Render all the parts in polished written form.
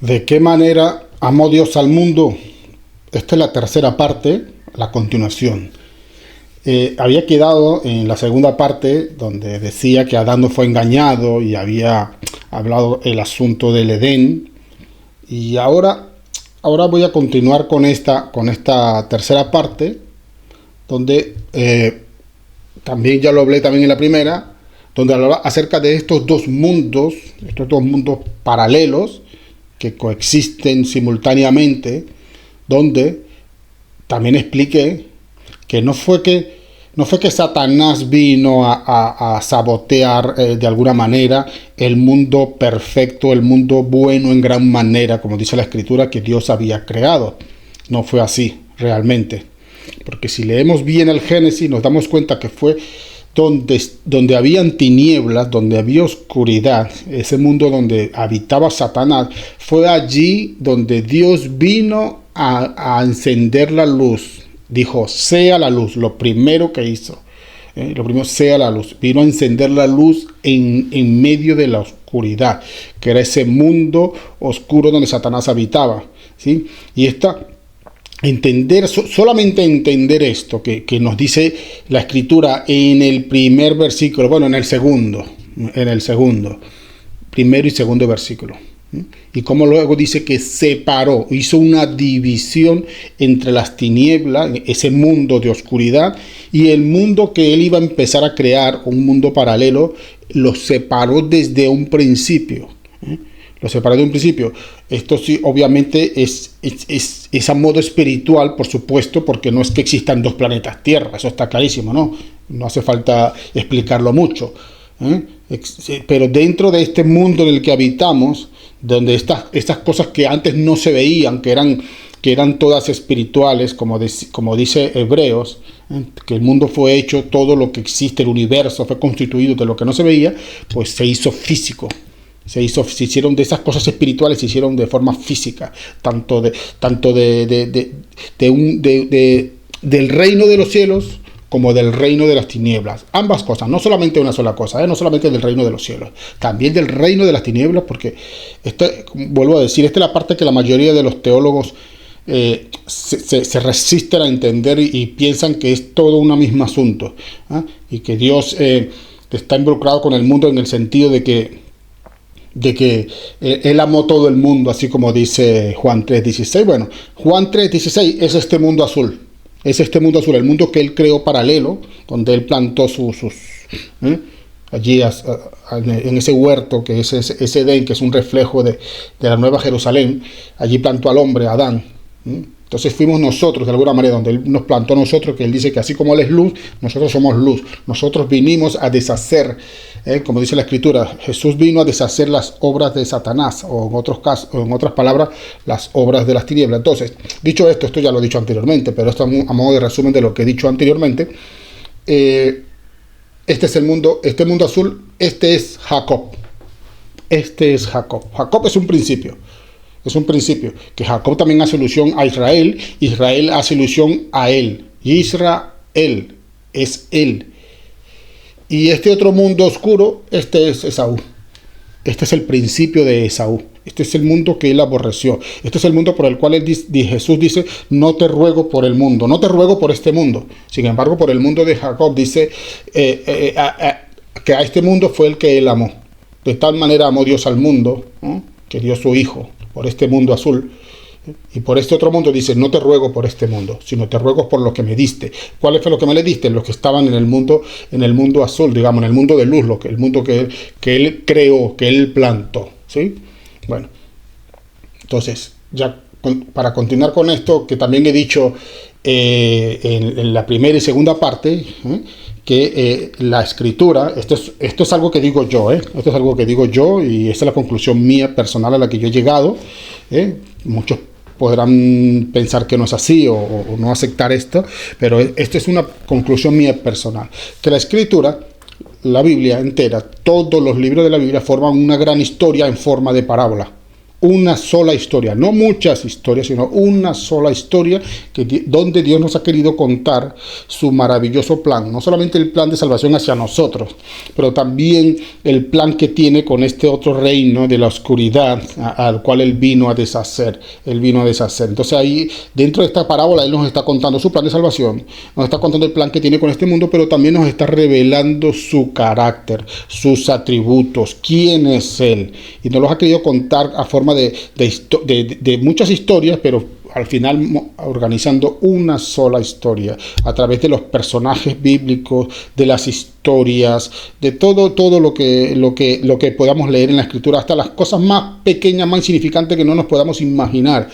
¿De qué manera amó Dios al mundo? Esta es la tercera parte, la continuación. Había quedado en la segunda parte donde decía que Adán no fue engañado y había hablado el asunto del Edén. Y ahora voy a continuar con esta tercera parte, donde también ya lo hablé también en la primera, donde hablaba acerca de estos dos mundos paralelos que coexisten simultáneamente, donde también expliqué que no fue que Satanás vino a sabotear de alguna manera el mundo perfecto, el mundo bueno en gran manera, como dice la Escritura, que Dios había creado. No fue así realmente. Porque si leemos bien el Génesis, nos damos cuenta que fue donde habían tinieblas, donde había oscuridad, ese mundo donde habitaba Satanás, fue allí donde Dios vino a encender la luz. Dijo, sea la luz, lo primero que hizo. Lo primero, sea la luz. Vino a encender la luz en medio de la oscuridad, que era ese mundo oscuro donde Satanás habitaba, ¿sí? Y solamente entender esto que nos dice la Escritura en el primer versículo, bueno, en el segundo, primero y segundo versículo. Y como luego dice que separó, hizo una división entre las tinieblas, ese mundo de oscuridad, y el mundo que él iba a empezar a crear, un mundo paralelo, lo separó desde un principio. Lo separó de un principio. Esto sí, obviamente, es a modo espiritual, por supuesto, porque no es que existan dos planetas Tierra, eso está clarísimo, ¿no? No hace falta explicarlo mucho. Pero dentro de este mundo en el que habitamos, donde estas cosas que antes no se veían, que eran todas espirituales, como dice Hebreos, que el mundo fue hecho, todo lo que existe, el universo fue constituido de lo que no se veía, pues se hizo físico. Se hicieron de esas cosas espirituales, se hicieron de forma física, del reino de los cielos como del reino de las tinieblas. Ambas cosas, no solamente una sola cosa, no solamente del reino de los cielos, también del reino de las tinieblas, porque vuelvo a decir, esta es la parte que la mayoría de los teólogos se resisten a entender y piensan que es todo un mismo asunto, y que Dios está involucrado con el mundo en el sentido de que Él amó todo el mundo, así como dice Juan 3:16. Bueno, Juan 3:16 es este mundo azul. Es este mundo azul, el mundo que Él creó paralelo, donde Él plantó allí en ese huerto, que es ese Edén, que es un reflejo de la Nueva Jerusalén. Allí plantó al hombre, a Adán. Entonces fuimos nosotros, de alguna manera, donde Él nos plantó a nosotros, que Él dice que así como Él es luz, nosotros somos luz. Nosotros vinimos a deshacer, como dice la Escritura, Jesús vino a deshacer las obras de Satanás, o en otras palabras, las obras de las tinieblas. Entonces, dicho esto ya lo he dicho anteriormente, pero esto a modo de resumen de lo que he dicho anteriormente. Este es el mundo, este mundo azul, este es Jacob. Este es Jacob. Jacob es un principio. Es un principio, que Jacob también hace alusión a Israel, Israel hace alusión a él, Israel es él. Y este otro mundo oscuro, este es Esaú. Este es el principio de Esaú. Este es el mundo que él aborreció. Este es el mundo por el cual Jesús dice, no te ruego por el mundo, no te ruego por este mundo. Sin embargo, por el mundo de Jacob dice que a este mundo fue el que él amó. De tal manera amó Dios al mundo, que dio su Hijo por este mundo azul, y por este otro mundo dice, no te ruego por este mundo, sino te ruego por lo que me diste. ¿Cuál fue lo que me le diste? Los que estaban en el mundo azul, digamos, en el mundo de luz, el mundo que él creó, que él plantó, ¿sí? Bueno, entonces, ya para continuar con esto, que también he dicho en la primera y segunda parte, que la Escritura, esto es algo que digo yo, esto es algo que digo yo, y esta es la conclusión mía personal a la que yo he llegado. Muchos podrán pensar que no es así o no aceptar esto, pero esta es una conclusión mía personal, que la Escritura, la Biblia entera, todos los libros de la Biblia forman una gran historia en forma de parábola. una sola historia, no muchas historias, sino una sola historia donde Dios nos ha querido contar su maravilloso plan, no solamente el plan de salvación hacia nosotros, pero también el plan que tiene con este otro reino de la oscuridad al cual Él vino a deshacer, Entonces ahí, dentro de esta parábola, Él nos está contando su plan de salvación, nos está contando el plan que tiene con este mundo, pero también nos está revelando su carácter, sus atributos, quién es Él, y nos los ha querido contar a forma de muchas historias, pero al final organizando una sola historia a través de los personajes bíblicos, de las historias, de todo lo que podamos leer en la Escritura, hasta las cosas más pequeñas, más insignificantes que no nos podamos imaginar,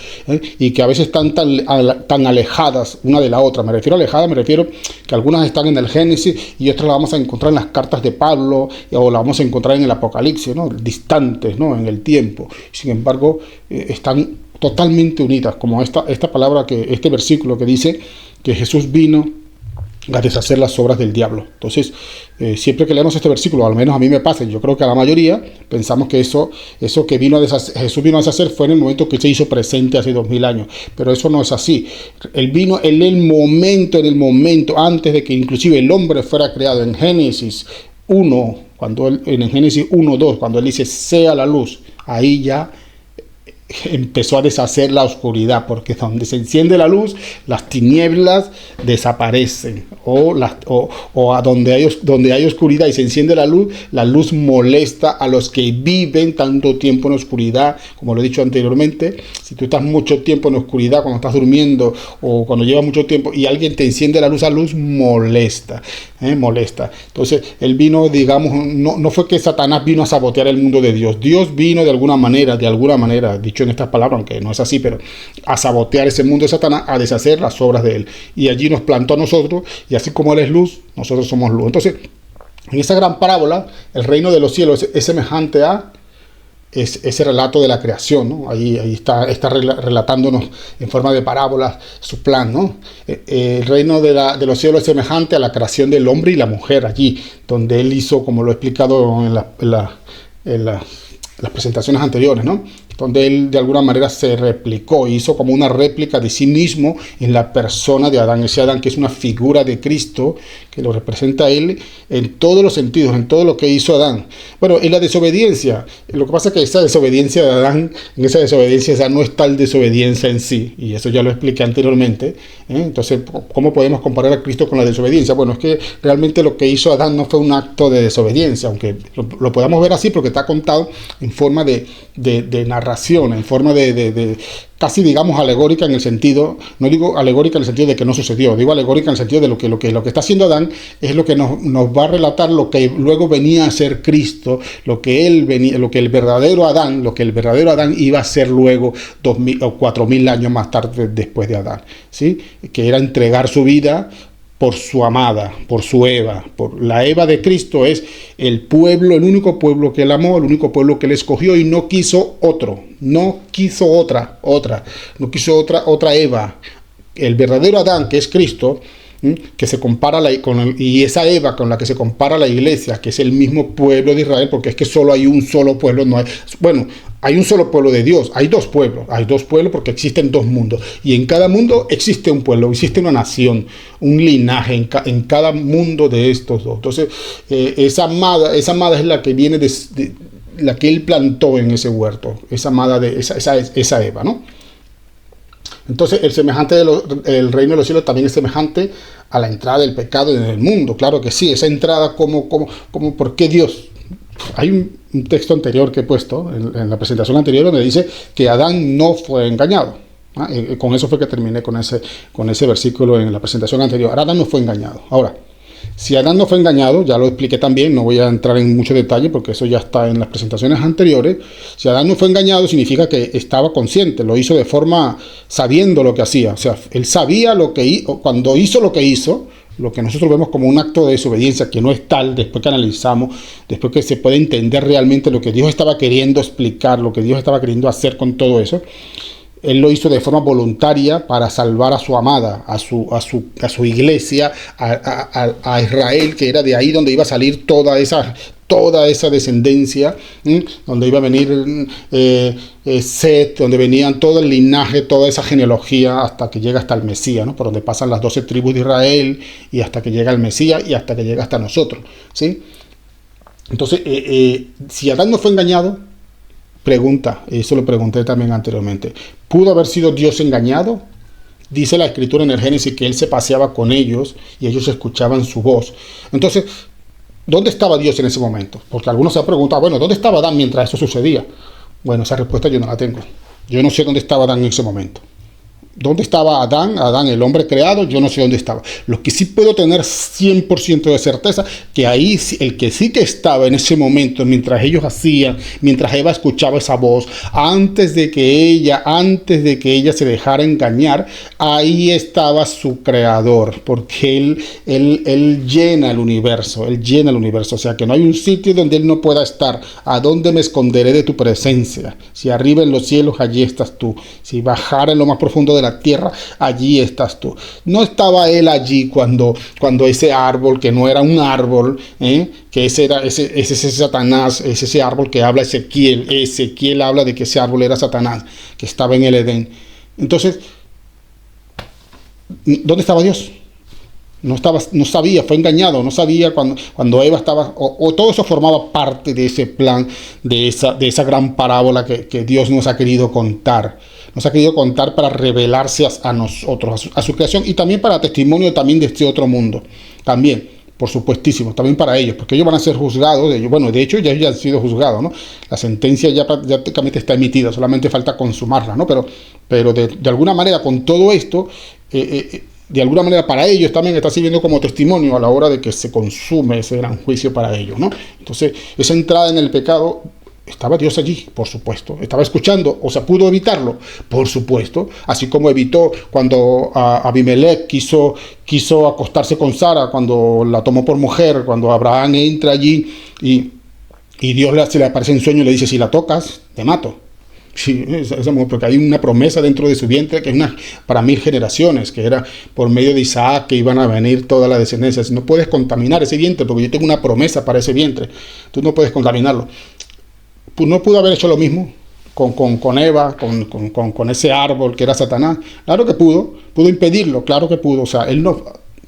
y que a veces están tan alejadas una de la otra. Me refiero a alejadas, me refiero que algunas están en el Génesis y otras las vamos a encontrar en las cartas de Pablo, o las vamos a encontrar en el Apocalipsis, ¿no? Distantes, ¿no? En el tiempo. Sin embargo, están totalmente unidas, como esta palabra, este versículo que dice que Jesús vino a deshacer las obras del diablo. Entonces, siempre que leemos este versículo, al menos a mí me pasa, yo creo que a la mayoría, pensamos que eso que Jesús vino a deshacer fue en el momento que se hizo presente hace 2000 años, pero eso no es así. Él vino en el momento, antes de que inclusive el hombre fuera creado, en Génesis 1, en Génesis 1:2, cuando Él dice, sea la luz, ahí ya empezó a deshacer la oscuridad, porque donde se enciende la luz, las tinieblas desaparecen, o a donde hay oscuridad y se enciende la luz molesta a los que viven tanto tiempo en oscuridad. Como lo he dicho anteriormente, si tú estás mucho tiempo en oscuridad, cuando estás durmiendo o cuando llevas mucho tiempo y alguien te enciende la luz molesta, molesta. Entonces Él vino, digamos, no fue que Satanás vino a sabotear el mundo de Dios. Dios vino de alguna manera, dicho en estas palabras, aunque no es así, pero a sabotear ese mundo de Satanás, a deshacer las obras de Él. Y allí nos plantó a nosotros, y así como Él es luz, nosotros somos luz. Entonces, en esa gran parábola, el reino de los cielos es semejante a ese relato de la creación, ¿no? Ahí está relatándonos en forma de parábolas su plan, ¿no? El reino de los cielos es semejante a la creación del hombre y la mujer, allí donde Él hizo, como lo he explicado en las presentaciones anteriores, ¿no? Donde Él de alguna manera se replicó, hizo como una réplica de sí mismo en la persona de Adán, ese Adán que es una figura de Cristo, que lo representa a Él en todos los sentidos, en todo lo que hizo Adán. Bueno, en la desobediencia, lo que pasa es que esa desobediencia de Adán, en esa desobediencia ya no es tal desobediencia en sí, y eso ya lo expliqué anteriormente, Entonces, ¿cómo podemos comparar a Cristo con la desobediencia? Bueno, es que realmente lo que hizo Adán no fue un acto de desobediencia, aunque lo podamos ver así porque está contado en forma de narración, en forma de casi, digamos, alegórica, en el sentido, no digo alegórica en el sentido de que no sucedió, digo alegórica en el sentido de lo que está haciendo Adán es lo que nos va a relatar lo que luego venía a ser Cristo, lo que el verdadero Adán iba a ser luego 2000 o 4000 años más tarde después de Adán, ¿sí? Que era entregar su vida por su amada, por su Eva. Por la Eva de Cristo es el pueblo, el único pueblo que Él amó, el único pueblo que Él escogió, y no quiso otra Eva. El verdadero Adán, que es Cristo, que se compara y esa Eva con la que se compara la iglesia, que es el mismo pueblo de Israel, porque es que solo hay un solo pueblo, hay un solo pueblo de Dios, hay dos pueblos porque existen dos mundos, y en cada mundo existe un pueblo, existe una nación, un linaje en cada mundo de estos dos. Entonces, esa amada es la que viene de la que Él plantó en ese huerto, esa amada esa Eva, ¿no? Entonces, el reino de los cielos también es semejante a la entrada del pecado en el mundo. Claro que sí, esa entrada ¿por qué Dios? Hay un texto anterior que he puesto en la presentación anterior donde dice que Adán no fue engañado. Con eso fue que terminé con ese versículo en la presentación anterior. Adán no fue engañado. Ahora, si Adán no fue engañado, ya lo expliqué también, no voy a entrar en mucho detalle porque eso ya está en las presentaciones anteriores. Si Adán no fue engañado, significa que estaba consciente, lo hizo de forma sabiendo lo que hacía. O sea, él sabía cuando hizo lo que hizo, lo que nosotros vemos como un acto de desobediencia, que no es tal, después que analizamos, después que se puede entender realmente lo que Dios estaba queriendo explicar, lo que Dios estaba queriendo hacer con todo eso. Él lo hizo de forma voluntaria para salvar a su amada, a su iglesia, a Israel, que era de ahí donde iba a salir toda esa descendencia, donde iba a venir Set, donde venían todo el linaje, toda esa genealogía, hasta que llega hasta el Mesías, ¿no? Por donde pasan las 12 tribus de Israel, y hasta que llega el Mesías, y hasta que llega hasta nosotros, ¿sí? Entonces, si Adán no fue engañado, pregunta, eso lo pregunté también anteriormente, ¿pudo haber sido Dios engañado? Dice la Escritura en el Génesis que Él se paseaba con ellos y ellos escuchaban su voz. Entonces, ¿dónde estaba Dios en ese momento? Porque algunos se han preguntado, bueno, ¿dónde estaba Adán mientras eso sucedía? Bueno, esa respuesta yo no la tengo. Yo no sé dónde estaba Adán en ese momento. ¿Dónde estaba Adán? Adán, el hombre creado, yo no sé dónde estaba. Lo que sí puedo tener 100% de certeza, que ahí el que sí que estaba en ese momento, mientras ellos hacían, mientras Eva escuchaba esa voz, antes de que ella se dejara engañar, ahí estaba su creador, porque él llena el universo, o sea que no hay un sitio donde él no pueda estar. ¿A dónde me esconderé de tu presencia? Si arriba en los cielos, allí estás tú. Si bajara en lo más profundo de la tierra, allí estás tú. No estaba él allí cuando ese árbol, que no era un árbol, que ese Satanás, ese árbol que habla Ezequiel habla de que ese árbol era Satanás, que estaba en el Edén. Entonces, ¿dónde estaba Dios? No sabía, fue engañado, no sabía cuando Eva estaba, o todo eso formaba parte de ese plan, de esa gran parábola que Dios nos ha querido contar. Nos ha querido contar para revelarse a nosotros, a su creación, y también para testimonio también de este otro mundo. También, por supuestísimo, también para ellos, porque ellos van a ser juzgados. Bueno, de hecho ya han sido juzgados, ¿no? La sentencia ya prácticamente está emitida, solamente falta consumarla, ¿no? Pero de alguna manera, con todo esto, de alguna manera para ellos también está sirviendo como testimonio a la hora de que se consume ese gran juicio para ellos, ¿no? Entonces, esa entrada en el pecado, estaba Dios allí, por supuesto. Estaba escuchando, o sea, ¿pudo evitarlo? Por supuesto. Así como evitó cuando Abimelech quiso acostarse con Sara, cuando la tomó por mujer, cuando Abraham entra allí y Dios se le aparece en sueño y le dice, si la tocas, te mato. Sí, porque hay una promesa dentro de su vientre que es para 1000 generaciones, que era por medio de Isaac que iban a venir todas las descendencias. No puedes contaminar ese vientre porque yo tengo una promesa para ese vientre. Tú no puedes contaminarlo. Pues no pudo haber hecho lo mismo con Eva, con ese árbol que era Satanás. Claro que pudo impedirlo, claro que pudo. O sea,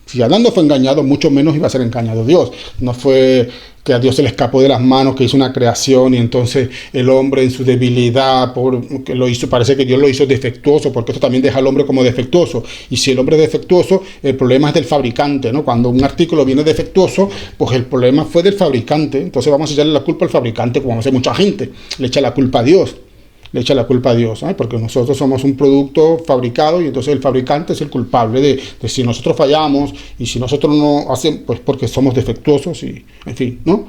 si Adán no fue engañado, mucho menos iba a ser engañado Dios. No fue que a Dios se le escapó de las manos, que hizo una creación y entonces el hombre en su debilidad, que lo hizo, parece que Dios lo hizo defectuoso, porque esto también deja al hombre como defectuoso. Y si el hombre es defectuoso, el problema es del fabricante, ¿no? Cuando un artículo viene defectuoso, pues el problema fue del fabricante. Entonces vamos a echarle la culpa al fabricante, como hace mucha gente. Le echa la culpa a Dios. Porque nosotros somos un producto fabricado y entonces el fabricante es el culpable de si nosotros fallamos y si nosotros no hacemos, pues porque somos defectuosos y, en fin, ¿no?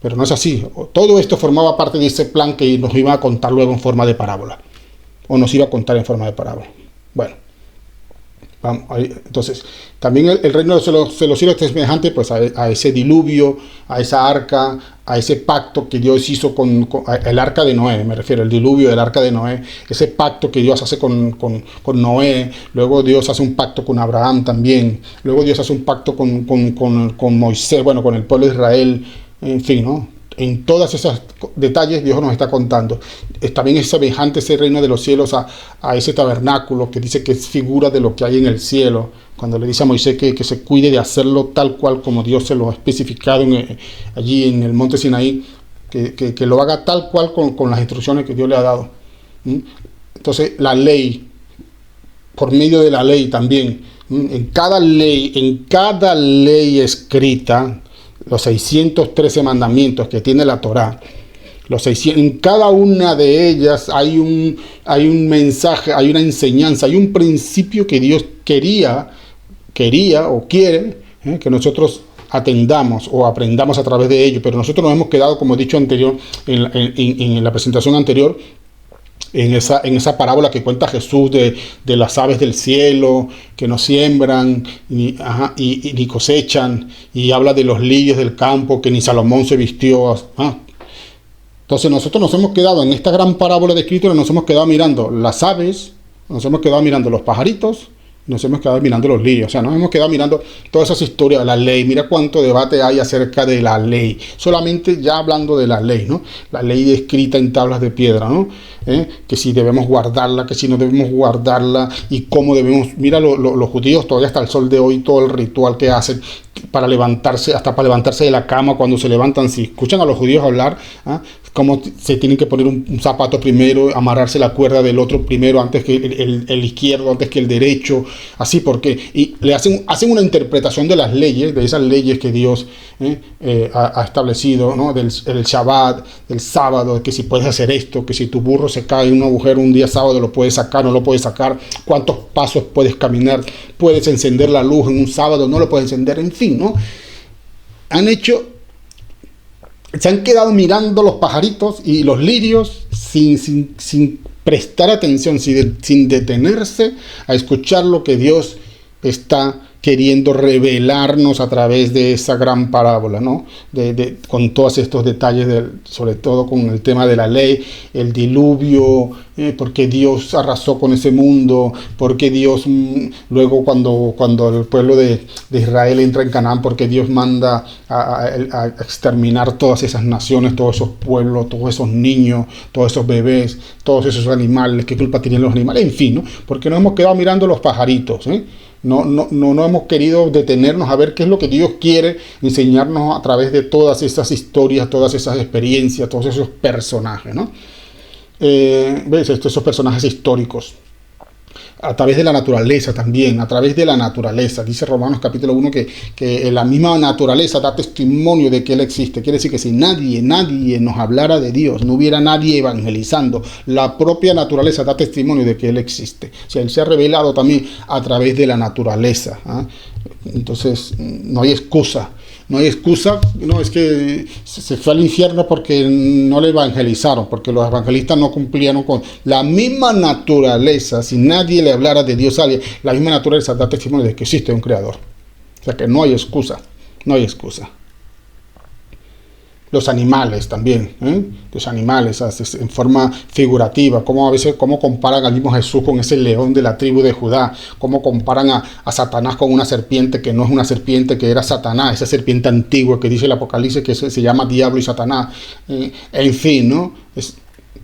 Pero no es así. Todo esto formaba parte de ese plan que nos iba a contar luego en forma de parábola, o nos iba a contar en forma de parábola. Bueno, vamos, entonces, también el reino de los cielos es semejante pues a ese diluvio, a esa arca, a ese pacto que Dios hizo con el arca de Noé, me refiero, el diluvio del arca de Noé, ese pacto que Dios hace con Noé, luego Dios hace un pacto con Abraham también, luego Dios hace un pacto con Moisés, bueno, con el pueblo de Israel, en fin, ¿no? En todos esos detalles Dios nos está contando. También es semejante ese reino de los cielos a ese tabernáculo que dice que es figura de lo que hay en el cielo. Cuando le dice a Moisés que se cuide de hacerlo tal cual como Dios se lo ha especificado allí en el monte Sinaí, que lo haga tal cual con las instrucciones que Dios le ha dado. Entonces la ley, por medio de la ley también, en cada ley escrita, los 613 mandamientos que tiene la Torá, en cada una de ellas hay un mensaje, hay una enseñanza, hay un principio que Dios quería o quiere que nosotros atendamos o aprendamos a través de ello, pero nosotros nos hemos quedado, como he dicho anterior, en la presentación anterior, en esa parábola que cuenta Jesús de las aves del cielo que no siembran ni cosechan, y habla de los lirios del campo que ni Salomón se vistió. Entonces nosotros nos hemos quedado en esta gran parábola de Escritura, nos hemos quedado mirando las aves, nos hemos quedado mirando los pajaritos, nos hemos quedado mirando los lirios, o sea, nos hemos quedado mirando todas esas historias de la ley. Mira cuánto debate hay acerca de la ley, solamente ya hablando de la ley, ¿no? La ley escrita en tablas de piedra, ¿no? Que si debemos guardarla, que si no debemos guardarla, y cómo debemos. Mira, los judíos todavía hasta el sol de hoy, todo el ritual que hacen para levantarse, hasta para levantarse de la cama, cuando se levantan, si escuchan a los judíos hablar, cómo se tienen que poner un zapato primero, amarrarse la cuerda del otro primero, antes que el izquierdo, antes que el derecho, así, porque y le hacen una interpretación de las leyes, de esas leyes que Dios ha establecido, ¿no? Del Shabbat, del sábado, que si puedes hacer esto, que si tu burro se cae en un agujero un día sábado, lo puedes sacar, no lo puedes sacar, cuántos pasos puedes caminar, puedes encender la luz en un sábado, no lo puedes encender, en fin, ¿no? Se han quedado mirando los pajaritos y los lirios sin prestar atención, sin detenerse a escuchar lo que Dios está queriendo revelarnos a través de esa gran parábola, ¿no? Con todos estos detalles, sobre todo con el tema de la ley, el diluvio, porque Dios arrasó con ese mundo, porque Dios, luego cuando el pueblo de Israel entra en Canaán, porque Dios manda a exterminar todas esas naciones, todos esos pueblos, todos esos niños, todos esos bebés, todos esos animales, qué culpa tienen los animales, en fin, ¿no? Porque nos hemos quedado mirando los pajaritos, No hemos querido detenernos a ver qué es lo que Dios quiere enseñarnos a través de todas esas historias, todas esas experiencias, todos esos personajes, ¿no? ¿Ves? Esos personajes históricos. A través de la naturaleza también, a través de la naturaleza. Dice Romanos capítulo 1 que la misma naturaleza da testimonio de que Él existe. Quiere decir que si nadie nos hablara de Dios, no hubiera nadie evangelizando, la propia naturaleza da testimonio de que Él existe. O sea, Él se ha revelado también a través de la naturaleza. Entonces, no hay excusa. No hay excusa, no, es que se fue al infierno porque no le evangelizaron, porque los evangelistas no cumplieron con la misma naturaleza. Si nadie le hablara de Dios a alguien, la misma naturaleza da testimonio de que existe un creador. O sea que no hay excusa, no hay excusa. Los animales también, los animales en forma figurativa, como a veces comparan al mismo Jesús con ese león de la tribu de Judá, cómo comparan a Satanás con una serpiente que no es una serpiente, que era Satanás, esa serpiente antigua que dice el Apocalipsis que se llama Diablo y Satanás, en fin, ¿no?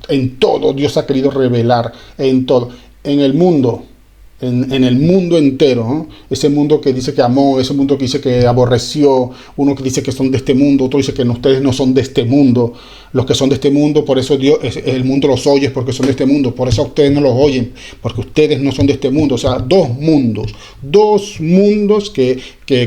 En todo Dios ha querido revelar, en todo, en el mundo. En el mundo entero, ¿no? Ese mundo que dice que amó, ese mundo que dice que aborreció, uno que dice que son de este mundo, otro dice que ustedes no son de este mundo, los que son de este mundo, por eso Dios, el mundo los oye porque son de este mundo, por eso ustedes no los oyen, porque ustedes no son de este mundo. O sea, dos mundos que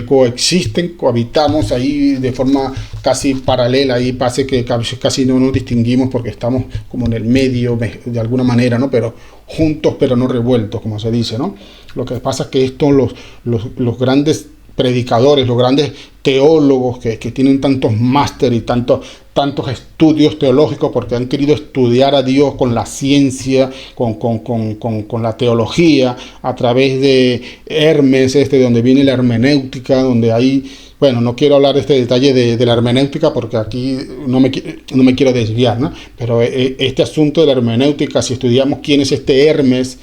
coexisten, cohabitamos ahí de forma casi paralela, y pase que casi no nos distinguimos porque estamos como en el medio de alguna manera, ¿no? Pero juntos pero no revueltos, como se dice, ¿no? Lo que pasa es que estos los grandes predicadores, los grandes teólogos que tienen tantos máster y tantos estudios teológicos, porque han querido estudiar a Dios con la ciencia, con la teología, a través de Hermes, donde viene la hermenéutica, donde hay, bueno, no quiero hablar de este detalle de la hermenéutica porque aquí no me quiero desviar, ¿no? Pero este asunto de la hermenéutica, si estudiamos quién es este Hermes,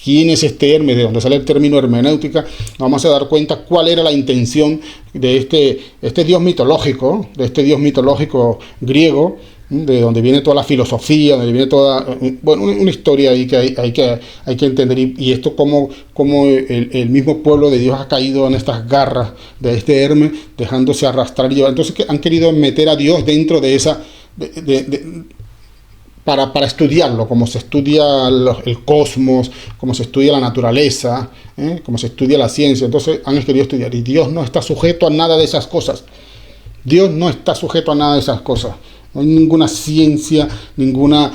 de donde sale el término hermenéutica, vamos a dar cuenta cuál era la intención de este dios mitológico, griego, de donde viene toda la filosofía, donde viene toda, bueno, una historia ahí que hay que entender, y esto como el mismo pueblo de Dios ha caído en estas garras de este Hermes, dejándose arrastrar y llevar. Entonces han querido meter a Dios dentro de esa para estudiarlo, como se estudia el cosmos, como se estudia la naturaleza, como se estudia la ciencia. Entonces han querido estudiar, y Dios no está sujeto a nada de esas cosas. Dios no está sujeto a nada de esas cosas. No hay ninguna ciencia, ninguna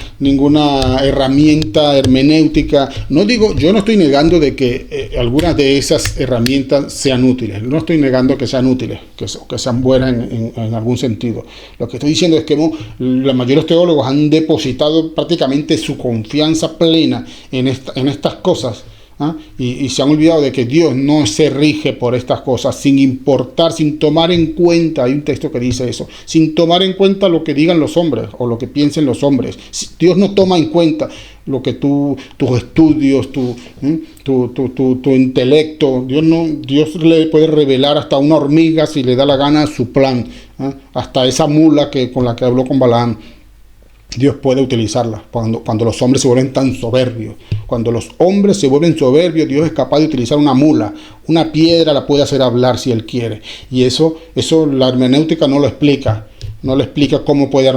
herramienta hermenéutica. Yo no estoy negando de que algunas de esas herramientas sean útiles. No estoy negando que sean útiles, que sean buenas en algún sentido. Lo que estoy diciendo es que la mayoría de los teólogos han depositado prácticamente su confianza plena en estas cosas, ¿ah? Y se han olvidado de que Dios no se rige por estas cosas, sin importar, sin tomar en cuenta, hay un texto que dice eso, sin tomar en cuenta lo que digan los hombres o lo que piensen los hombres. Dios no toma en cuenta lo que tus estudios, tu intelecto. Dios le puede revelar hasta una hormiga si le da la gana su plan, ¿eh? Hasta esa mula con la que habló con Balaam. Dios puede utilizarla cuando los hombres se vuelven tan soberbios. Cuando los hombres se vuelven soberbios, Dios es capaz de utilizar una mula, una piedra la puede hacer hablar si Él quiere. Y eso la hermenéutica no lo explica. No le explica cómo puede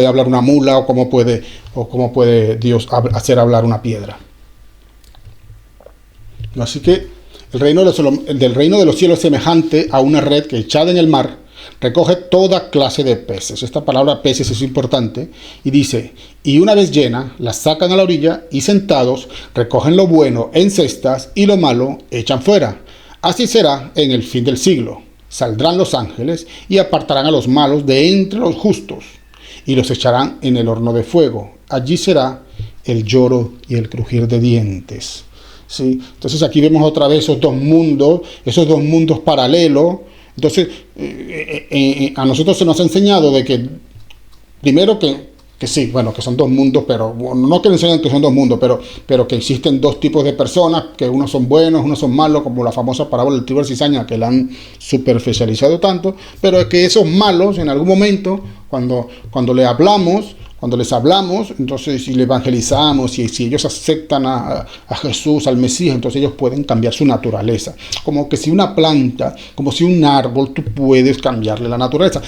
hablar una mula o cómo puede Dios hacer hablar una piedra. Así que el reino de los cielos es semejante a una red que echada en el mar recoge toda clase de peces. Esta palabra peces es importante. Y dice, y una vez llena, la sacan a la orilla y sentados recogen lo bueno en cestas y lo malo echan fuera. Así será en el fin del siglo. Saldrán los ángeles y apartarán a los malos de entre los justos y los echarán en el horno de fuego. Allí será el lloro y el crujir de dientes. ¿Sí? Entonces aquí vemos otra vez esos dos mundos paralelos. Entonces a nosotros se nos ha enseñado de que primero que sí, bueno, que son dos mundos, pero no que nos enseñan que son dos mundos, pero que existen dos tipos de personas, que unos son buenos, unos son malos, como la famosa parábola del trigo y la cizaña, que la han superficializado tanto, pero es que esos malos, en algún momento, cuando les hablamos, entonces si le evangelizamos, si ellos aceptan a Jesús, al Mesías, entonces ellos pueden cambiar su naturaleza. Como que si una planta, como si un árbol, tú puedes cambiarle la naturaleza.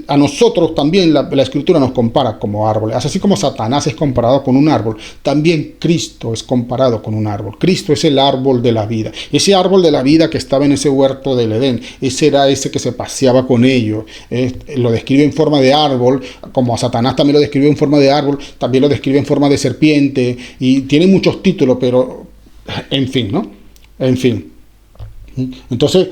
A nosotros también la Escritura nos compara como árboles. Así como Satanás es comparado con un árbol, también Cristo es comparado con un árbol. Cristo es el árbol de la vida. Ese árbol de la vida que estaba en ese huerto del Edén, ese era ese que se paseaba con ellos. Lo describe en forma de árbol, como a Satanás también lo describe en forma de árbol, también lo describe en forma de serpiente, y tiene muchos títulos, pero en fin, ¿no? En fin. Entonces,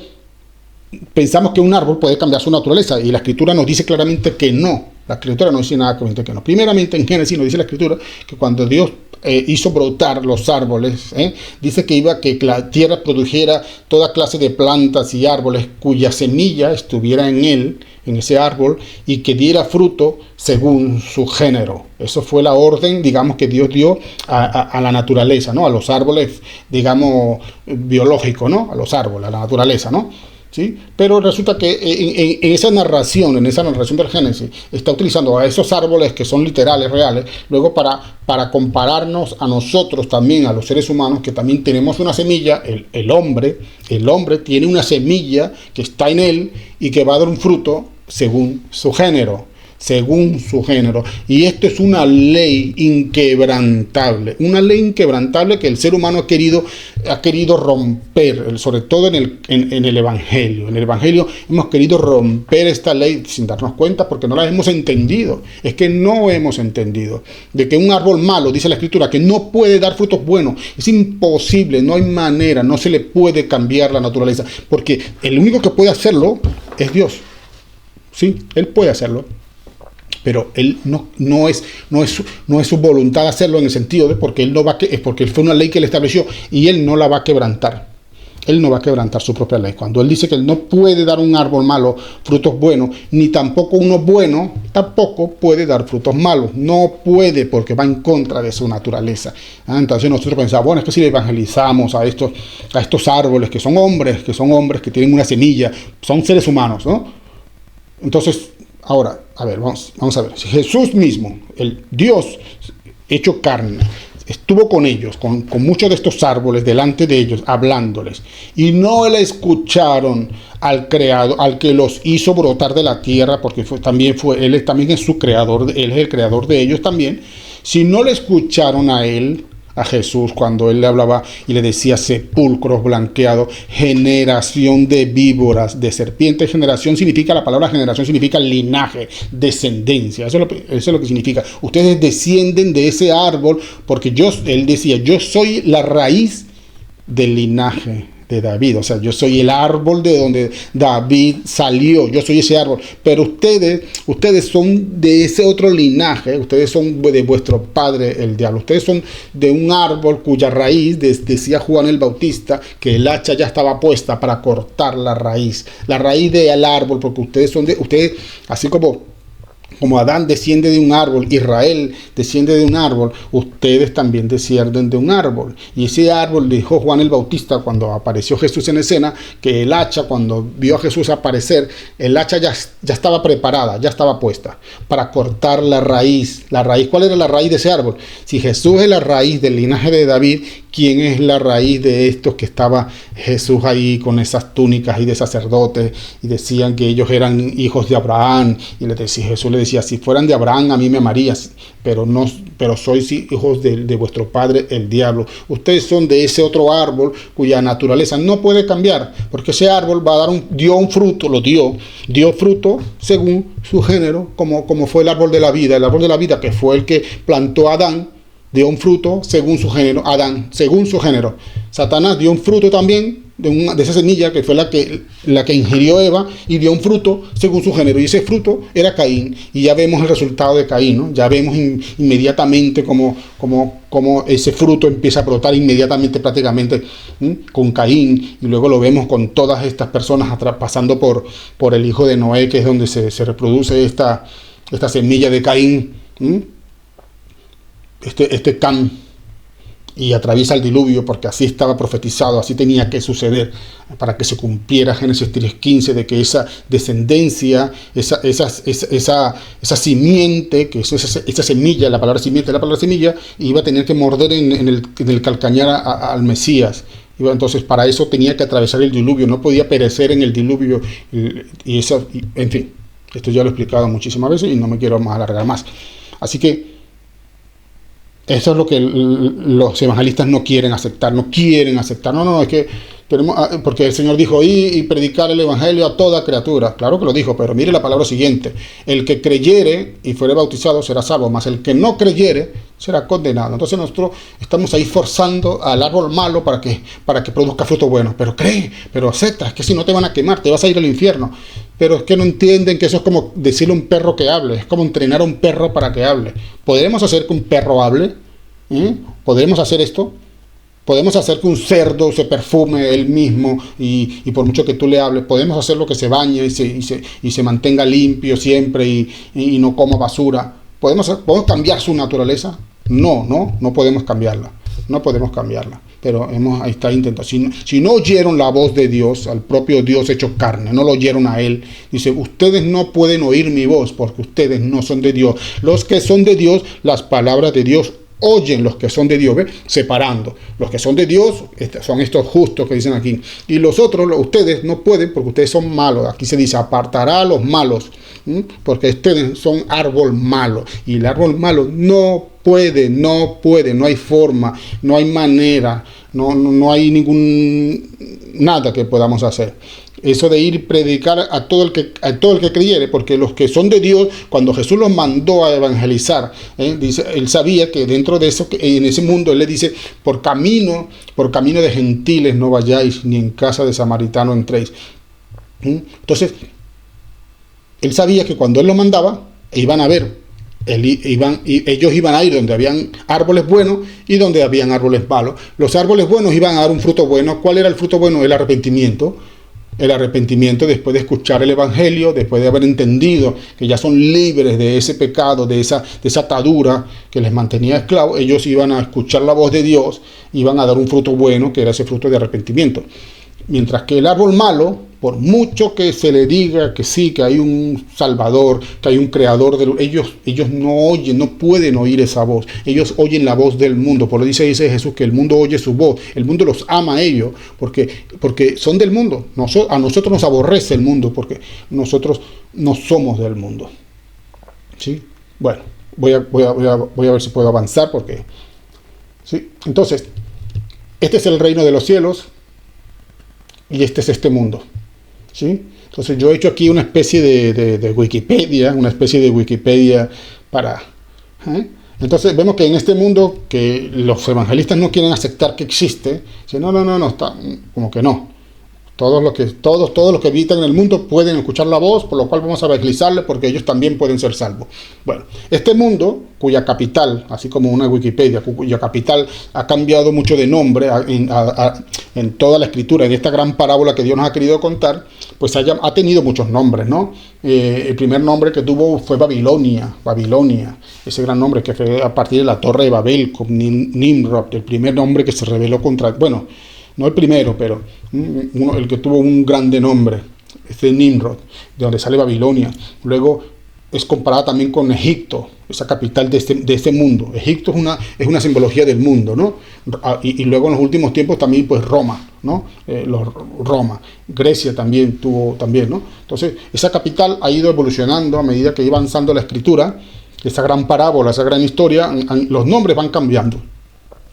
pensamos que un árbol puede cambiar su naturaleza, y la Escritura nos dice claramente que no. La Escritura no dice nada que no. Primeramente, en Génesis nos dice la Escritura que cuando Dios hizo brotar los árboles, dice que la tierra produjera toda clase de plantas y árboles cuya semilla estuviera en ese árbol, y que diera fruto según su género. Eso fue la orden, digamos, que Dios dio a la naturaleza, ¿no? A los árboles, digamos, biológicos, ¿no? A los árboles, a la naturaleza, ¿no? ¿Sí? Pero resulta que en esa narración del Génesis, está utilizando a esos árboles que son literales, reales, luego para compararnos a nosotros también, a los seres humanos, que también tenemos una semilla. El hombre tiene una semilla que está en él y que va a dar un fruto según su género. Y esto es una ley inquebrantable que el ser humano ha querido romper, sobre todo en el Evangelio. En el Evangelio hemos querido romper esta ley sin darnos cuenta, porque no la hemos entendido. Es que no hemos entendido de que un árbol malo, dice la Escritura, que no puede dar frutos buenos. Es imposible, no hay manera, no se le puede cambiar la naturaleza, porque el único que puede hacerlo es Dios. Sí, Él puede hacerlo, pero Él no es su voluntad hacerlo, en el sentido de porque fue una ley que Él estableció y Él no la va a quebrantar. Él no va a quebrantar su propia ley. Cuando Él dice que Él no puede dar un árbol malo frutos buenos, ni tampoco uno bueno tampoco puede dar frutos malos. No puede, porque va en contra de su naturaleza. Entonces nosotros pensamos, bueno, es que si le evangelizamos a estos árboles que son hombres que tienen una semilla, son seres humanos, ¿no? Entonces, ahora, vamos a ver. Si Jesús mismo, el Dios hecho carne, estuvo con ellos, con muchos de estos árboles delante de ellos, hablándoles, y no le escucharon al creador, al que los hizo brotar de la tierra, porque Él también es su creador, Él es el creador de ellos también. Si no le escucharon a Él, a Jesús, cuando Él le hablaba y le decía sepulcros blanqueados, generación de víboras, de serpientes. La palabra generación significa linaje, descendencia. Eso es lo que significa. Ustedes descienden de ese árbol, porque Él decía, yo soy la raíz del linaje de David. O sea, yo soy el árbol de donde David salió. Yo soy ese árbol. Pero ustedes son de ese otro linaje. Ustedes son de vuestro padre, el diablo. Ustedes son de un árbol cuya raíz, decía Juan el Bautista, que el hacha ya estaba puesta para cortar la raíz. La raíz del árbol, porque ustedes, así como Adán desciende de un árbol, Israel desciende de un árbol, ustedes también descienden de un árbol. Y ese árbol, dijo Juan el Bautista cuando apareció Jesús en escena, que el hacha, cuando vio a Jesús aparecer, el hacha ya estaba preparada, ya estaba puesta para cortar la raíz. La raíz, ¿cuál era la raíz de ese árbol? Si Jesús es la raíz del linaje de David, ¿quién es la raíz de estos que estaba Jesús ahí con esas túnicas ahí de sacerdotes y decían que ellos eran hijos de Abraham? Y Jesús le decía, si fueran de Abraham a mí me amarías, pero sois hijos de vuestro padre el diablo. Ustedes son de ese otro árbol cuya naturaleza no puede cambiar, porque ese árbol va a dar dio fruto según su género, como fue el árbol de la vida que fue el que plantó Adán. Dio un fruto según su género, Adán, según su género. Satanás dio un fruto también de esa semilla que fue la que ingirió Eva, y dio un fruto según su género. Y ese fruto era Caín. Y ya vemos el resultado de Caín, ¿no? Ya vemos inmediatamente cómo ese fruto empieza a brotar inmediatamente prácticamente con Caín. Y luego lo vemos con todas estas personas pasando por el hijo de Noé, que es donde se reproduce esta semilla de Caín. Cam, y atraviesa el diluvio, porque así estaba profetizado, así tenía que suceder, para que se cumpliera Génesis 3:15, de que esa descendencia, esa simiente, que esa semilla, la palabra semilla, iba a tener que morder en el calcañar al Mesías. Entonces, para eso tenía que atravesar el diluvio, no podía perecer en el diluvio, en fin, esto ya lo he explicado muchísimas veces y no me quiero alargar más. Así que eso es lo que los evangelistas no quieren aceptar. No, es que porque el Señor dijo, y predicar el evangelio a toda criatura. Claro que lo dijo, pero mire la palabra siguiente. El que creyere y fuere bautizado será salvo, mas el que no creyere será condenado. Entonces nosotros estamos ahí forzando al árbol malo para que produzca fruto bueno. Pero cree, pero acepta, es que si no te van a quemar, te vas a ir al infierno. Pero es que no entienden que eso es como decirle a un perro que hable, es como entrenar a un perro para que hable. ¿Podremos hacer que un perro hable? ¿Podremos hacer esto? Podemos hacer que un cerdo se perfume él mismo y por mucho que tú le hables, podemos hacerlo que se bañe y se mantenga limpio siempre y no coma basura. ¿Podemos cambiar su naturaleza? No podemos cambiarla. No podemos cambiarla. Pero ahí está intentando. Si no oyeron la voz de Dios, al propio Dios hecho carne, no lo oyeron a Él, dice, ustedes no pueden oír mi voz porque ustedes no son de Dios. Los que son de Dios, las palabras de Dios oyen. Los que son de Dios, ¿ve? Separando. Los que son de Dios son estos justos que dicen aquí. Y los otros, ustedes no pueden porque ustedes son malos. Aquí se dice, apartará a los malos, porque ustedes son árbol malo. Y el árbol malo no puede, no hay forma, no hay manera, no hay nada que podamos hacer. Eso de ir y predicar a todo el que creyere, porque los que son de Dios, cuando Jesús los mandó a evangelizar, dice, él sabía que dentro de eso, en ese mundo, él le dice, por camino de gentiles no vayáis, ni en casa de samaritano entréis. Entonces, él sabía que cuando él los mandaba, iban a ver, ellos iban a ir donde habían árboles buenos y donde habían árboles malos. Los árboles buenos iban a dar un fruto bueno. ¿Cuál era el fruto bueno? El arrepentimiento. El arrepentimiento después de escuchar el evangelio, después de haber entendido que ya son libres de ese pecado, de esa atadura que les mantenía esclavos. Ellos iban a escuchar la voz de Dios, iban a dar un fruto bueno, que era ese fruto de arrepentimiento. Mientras que el árbol malo, por mucho que se le diga que sí, que hay un Salvador, que hay un Creador, ellos no oyen, no pueden oír esa voz. Ellos oyen la voz del mundo. Por lo dice Jesús que el mundo oye su voz. El mundo los ama a ellos porque son del mundo. A nosotros nos aborrece el mundo porque nosotros no somos del mundo. ¿Sí? Bueno, voy a ver si puedo avanzar porque... ¿sí? Entonces, este es el reino de los cielos. Y este es este mundo, ¿sí? Entonces yo he hecho aquí una especie de Wikipedia, para Entonces vemos que en este mundo que los evangelistas no quieren aceptar que existe, dicen, no, está, como que no. Todos los que habitan en el mundo pueden escuchar la voz, por lo cual vamos a evangelizarles porque ellos también pueden ser salvos. Bueno, este mundo, cuya capital, así como una Wikipedia, cuya capital ha cambiado mucho de nombre en toda la escritura, en esta gran parábola que Dios nos ha querido contar, pues ha tenido muchos nombres, ¿no? El primer nombre que tuvo fue Babilonia, ese gran nombre que fue a partir de la Torre de Babel, con Nimrod, el primer nombre que se rebeló contra, bueno, no el primero, pero el que tuvo un grande nombre, este Nimrod, de donde sale Babilonia. Luego es comparada también con Egipto, esa capital de este mundo. Egipto es una simbología del mundo, ¿no? Y luego en los últimos tiempos también pues Roma, ¿no? Roma. Grecia también tuvo, ¿no? Entonces esa capital ha ido evolucionando a medida que iba avanzando la escritura. Esa gran parábola, esa gran historia, los nombres van cambiando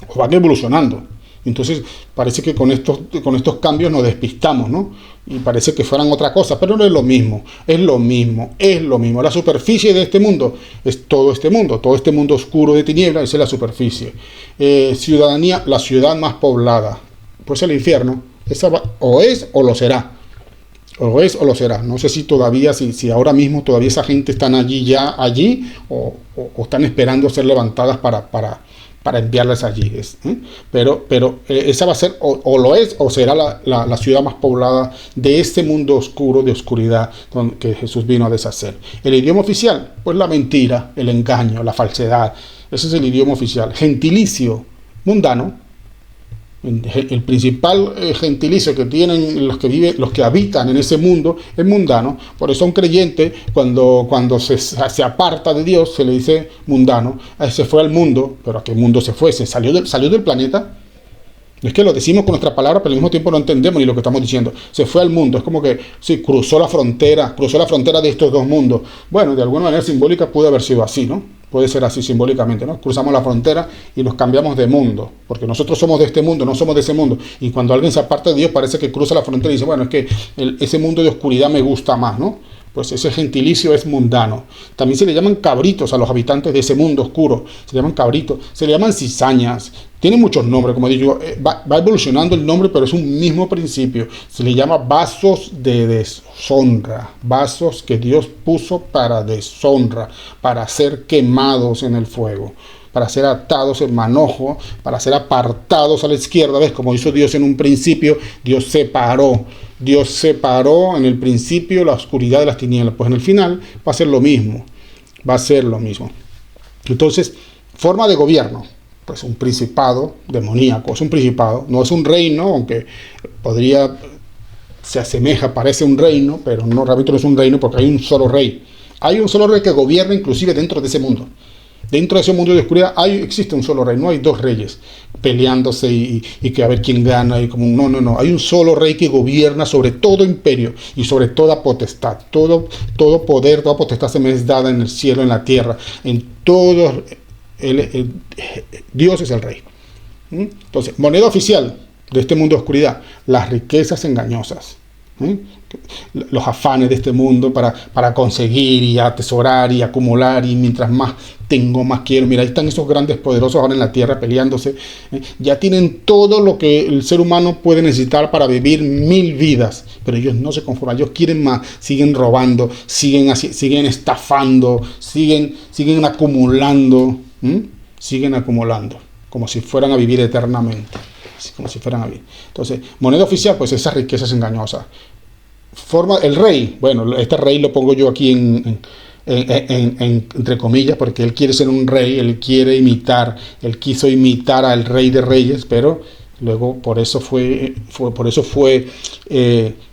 o van evolucionando. Entonces parece que con estos cambios nos despistamos, ¿no? Y parece que fueran otra cosa, pero no es lo mismo, es lo mismo. La superficie de este mundo es todo este mundo oscuro de tinieblas, esa es la superficie. Ciudadanía, la ciudad más poblada, pues el infierno, o es o lo será. O es o lo será. No sé si todavía, si ahora mismo todavía esa gente están allí o están esperando ser levantadas para enviarlas allí. Pero esa va a ser, o lo es, o será la ciudad más poblada de este mundo oscuro, de oscuridad, que Jesús vino a deshacer. El idioma oficial, pues la mentira, el engaño, la falsedad. Ese es el idioma oficial. Gentilicio, mundano. El principal gentilicio que tienen los que habitan en ese mundo es mundano. Por eso a un creyente, cuando se aparta de Dios, se le dice mundano. Se fue al mundo. ¿Pero a qué mundo se fue? ¿Se salió del planeta? Es que lo decimos con nuestra palabra, pero al mismo tiempo no entendemos ni lo que estamos diciendo. Se fue al mundo. Es como que sí, cruzó la frontera de estos dos mundos. Bueno, de alguna manera simbólica puede haber sido así, ¿no? Puede ser así simbólicamente, ¿no? Cruzamos la frontera y nos cambiamos de mundo, porque nosotros somos de este mundo, no somos de ese mundo. Y cuando alguien se aparta de Dios, parece que cruza la frontera y dice, bueno, es que ese mundo de oscuridad me gusta más, ¿no? Pues ese gentilicio es mundano. También se le llaman cabritos a los habitantes de ese mundo oscuro. Se llaman cabritos, se le llaman cizañas. Tiene muchos nombres, como digo, va evolucionando el nombre, pero es un mismo principio. Se le llama vasos de deshonra, vasos que Dios puso para deshonra, para ser quemados en el fuego, para ser atados en manojo, para ser apartados a la izquierda. ¿Ves? Como hizo Dios en un principio, Dios separó en el principio la oscuridad de las tinieblas. Pues en el final va a ser lo mismo, Entonces, forma de gobierno. Pues un principado demoníaco, es un principado, no es un reino, aunque se asemeja, parece un reino, pero no, realmente no es un reino porque hay un solo rey. Hay un solo rey que gobierna inclusive dentro de ese mundo. Dentro de ese mundo de oscuridad existe un solo rey, no hay dos reyes peleándose y que a ver quién gana. No, hay un solo rey que gobierna sobre todo imperio y sobre toda potestad. Todo poder, toda potestad se me es dada en el cielo, en la tierra, en todo. Dios es el rey. Entonces, moneda oficial de este mundo de oscuridad, las riquezas engañosas, los afanes de este mundo para conseguir y atesorar y acumular, y mientras más tengo, más quiero. Mira, ahí están esos grandes poderosos ahora en la tierra peleándose. Ya tienen todo lo que el ser humano puede necesitar para vivir 1000 vidas, pero ellos no se conforman, ellos quieren más, siguen robando, siguen estafando, siguen acumulando. Siguen acumulando como si fueran a vivir eternamente, Entonces, moneda oficial, pues esas riquezas engañosas. El rey, bueno, este rey lo pongo yo aquí entre comillas, porque él quiere ser un rey, él quiso imitar al rey de reyes, pero luego por eso fue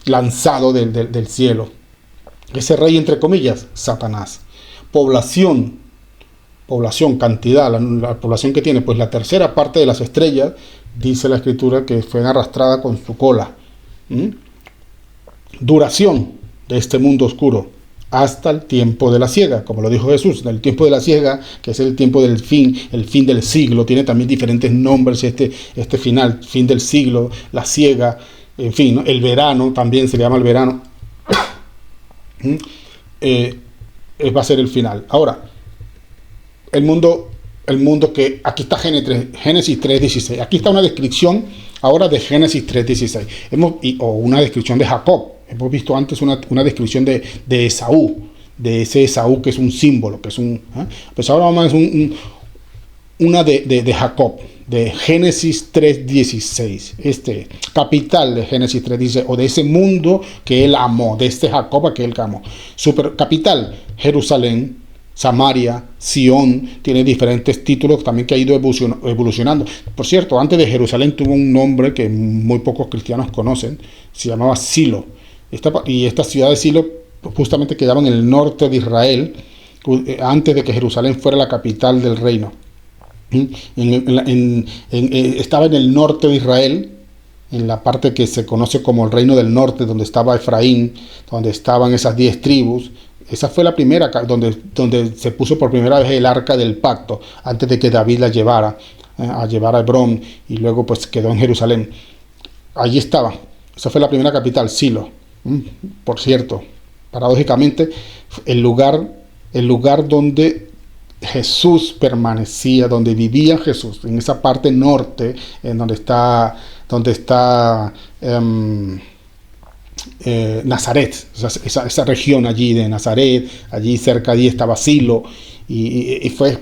lanzado del cielo. Ese rey, entre comillas, Satanás. Población, cantidad, la población que tiene, pues la tercera parte de las estrellas, dice la escritura, que fue arrastrada con su cola. Duración de este mundo oscuro hasta el tiempo de la siega, como lo dijo Jesús, el tiempo de la siega, que es el tiempo del fin, el fin del siglo. Tiene también diferentes nombres este final, fin del siglo, la siega, en fin, ¿no? El verano también se le llama el verano. Va a ser el final. Ahora, el mundo el mundo que... Aquí está Génesis 3:16. Aquí está una descripción ahora de Génesis 3:16. O una descripción de Jacob. Hemos visto antes una descripción de Esaú. De ese Esaú que es un símbolo, que es un... Pues ahora vamos a ver una de Jacob, de Génesis 3:16, capital de Génesis 3:16, o de ese mundo que él amó, de este Jacob que él amó. Capital, Jerusalén, Samaria, Sión, tiene diferentes títulos también que ha ido evolucionando. Por cierto, antes de Jerusalén tuvo un nombre que muy pocos cristianos conocen, se llamaba Silo. Y esta ciudad de Silo justamente quedaba en el norte de Israel, antes de que Jerusalén fuera la capital del reino. Estaba en el norte de Israel, en la parte que se conoce como el reino del norte, donde estaba Efraín, donde estaban esas 10 tribus. Esa fue la primera donde se puso por primera vez el arca del pacto, antes de que David la llevara a Hebrón, y luego pues quedó en Jerusalén. Allí estaba. Esa fue la primera capital, Silo. Por cierto, paradójicamente, el lugar donde Jesús permanecía, donde vivía Jesús, en esa parte norte, en donde está Nazaret, esa región allí de Nazaret, allí cerca allí estaba Silo, y fue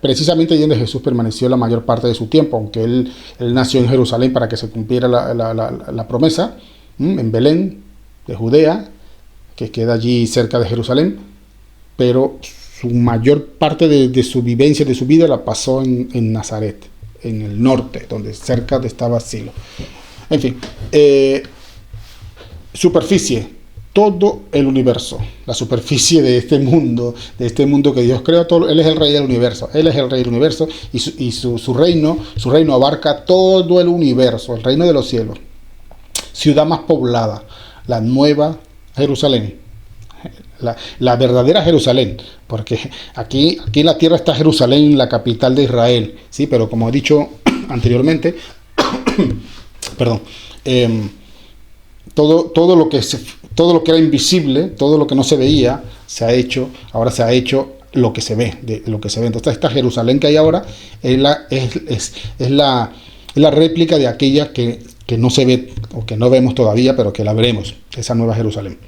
precisamente allí donde Jesús permaneció la mayor parte de su tiempo, aunque él nació en Jerusalén para que se cumpliera la promesa, en Belén de Judea, que queda allí cerca de Jerusalén, pero su mayor parte de su vivencia, de su vida, la pasó en Nazaret, en el norte, donde cerca estaba Silo. En fin, superficie, todo el universo, la superficie de este mundo que Dios creó. Él es el rey del universo, y su reino abarca todo el universo, el reino de los cielos. Ciudad más poblada, la nueva Jerusalén. La verdadera Jerusalén, porque aquí en la tierra está Jerusalén, la capital de Israel, sí, pero como he dicho anteriormente, perdón, todo lo que era invisible, todo lo que no se veía, ahora se ha hecho lo que se ve, Entonces esta Jerusalén que hay ahora es la réplica de aquella que no se ve, o que no vemos todavía, pero que la veremos, esa nueva Jerusalén.